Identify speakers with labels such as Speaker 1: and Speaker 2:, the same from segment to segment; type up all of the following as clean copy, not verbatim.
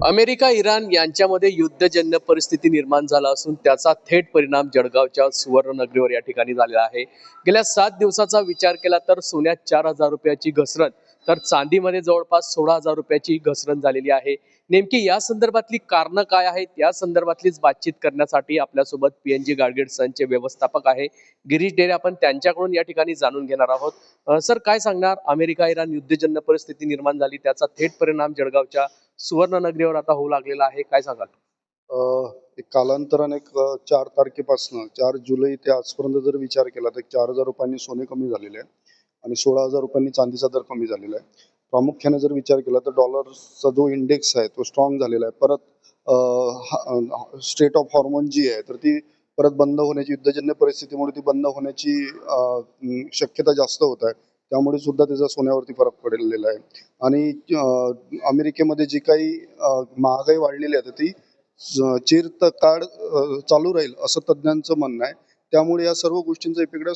Speaker 1: America Iran यांच्यामध्ये युद्धजन्य परिस्थिती निर्माण झाला असून त्याचा थेट परिणाम जळगावच्या सुवर्णनगरीवर या ठिकाणी झालेला आहे. गेल्या 7 दिवसाचा विचार केला तर सोन्यात 4,000 रुपयाची घसरण तर चांदीमध्ये जवळपास 16,000 रुपयाची घसरण झालेली आहे. नेमकी या संदर्भातली कारणं काय आहेत या संदर्भातलीच बातचीत करण्यासाठी आपल्यासोबत पीएनजी गाडगेट सनचे व्यवस्थापक आहे गिरीश डेरे, आपण त्यांच्याकडून या ठिकाणी जाणून घेणार आहोत. सर, काय सांगणार? अमेरिका इराण युद्धजन्य परिस्थिती निर्माण झाली, त्याचा थेट परिणाम जळगावच्या सुवर्णनगरीवर आता होऊ लागलेला आहे, काय सांगाल?
Speaker 2: एक कालांतराने 4 तारखेपासून 4 जुलै ते आजपर्यंत जर विचार केला तर 4,000 रुपयांनी सोने कमी झालेले आहे आणि 16,000 रुपयांनी चांदीचा दर कमी झालेला आहे. प्रामुख्याने जर विचार केला तर डॉलरचा जो इंडेक्स आहे तो स्ट्रॉंग झालेला आहे. परत स्टेट ऑफ हॉर्मोन जी आहे तर ती परत बंद होण्याची, युद्धजन्य परिस्थितीमुळे ती बंद होण्याची शक्यता जास्त होत आहे. त्यामुळे सुद्धा त्याचा सोन्यावरती फरक पडलेला आहे. आणि अमेरिकेमध्ये जी काही महागाई वाढलेली आहे ती चिरकाळ चालू राहील असं तज्ज्ञांचं म्हणणं आहे. त्यामुळे या सर्व गोष्टींचा इफेक्ट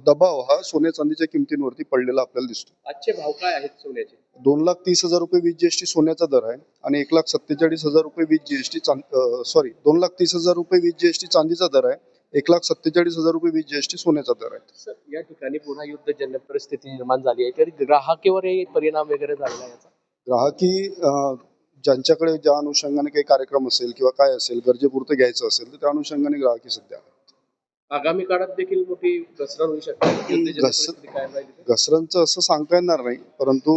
Speaker 2: दबाव हा सोन्या चांदीच्या किमतींवरती पडलेला आपल्याला दिसतो.
Speaker 1: आजचे भाव काय आहेत सोन्याचे?
Speaker 2: 2,30,000 रुपये वीज जीएसटी सोन्याचा दर आहे आणि 1,47,000 रुपये वीज जीएसटी 2,30,000 रुपये वीज जीएसटी चांदीचा दर आहे. 1,47,000 रुपये वीज जीएसटी सोन्याचा दर आहे.
Speaker 1: सर, या ठिकाणी पुन्हा युद्धजन्य परिस्थिती निर्माण झाली आहे, तरी ग्राहकावरही परिणाम वगैरे झालेला आहे याचा?
Speaker 2: ग्राहकी ज्यांच्याकडे ज्या अनुषंगाने काही कार्यक्रम असेल किंवा काय असेल, गरजेपुरतं घ्यायचं असेल तर त्या अनुषंगाने ग्राहकी सध्या
Speaker 1: आगामी काळात देखील मोठी घसरण होऊ शकते. युद्धजन्य परिस्थिती कायम राहिली तर?
Speaker 2: घसरणचं असं सांगता येणार नाही, परंतु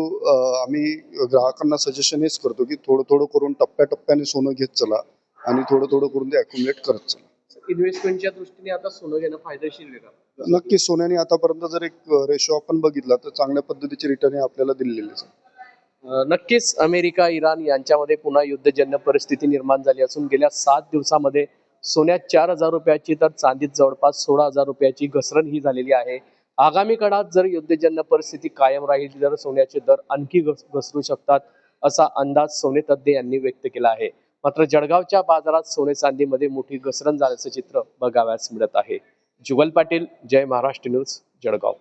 Speaker 2: आम्ही ग्राहकांना सजेशन हेच करतो की थोडं थोडं करून टप्प्याटप्प्याने सोनं घेत चला आणि थोडं थोडं करून ते अक्युमुलेट करत चला.
Speaker 1: इन्व्हेस्टमेंटच्या दृष्टीने आता सोनं घेणं फायदेशीर आहे का?
Speaker 2: नक्की सोन्याने आतापर्यंत जर एक रेशो आपण बघितला तर चांगल्या पद्धतीचे रिटर्न आपल्याला दिलेलेच आहे.
Speaker 1: नक्कीच अमेरिका इराण यांच्यामध्ये पुन्हा युद्धजन्य परिस्थिती निर्माण झाली असून गेल्या 7 दिवसामध्ये सोन्यात 4,000 रुपयाची तर चांदीत जवळपास 16,000 रुपयाची घसरण ही झालेली आहे. आगामी काळात जर युद्धजन्य परिस्थिती कायम राहील तर सोन्याचे दर आणखी घसरू शकतात असा अंदाज सोने तज्ज्ञ यांनी व्यक्त केला आहे. मात्र जळगावच्या बाजारात सोने चांदीमध्ये मोठी घसरण झाल्याचं चित्र बघावयास मिळत आहे. जुगल पाटील, जय महाराष्ट्र न्यूज, जळगाव.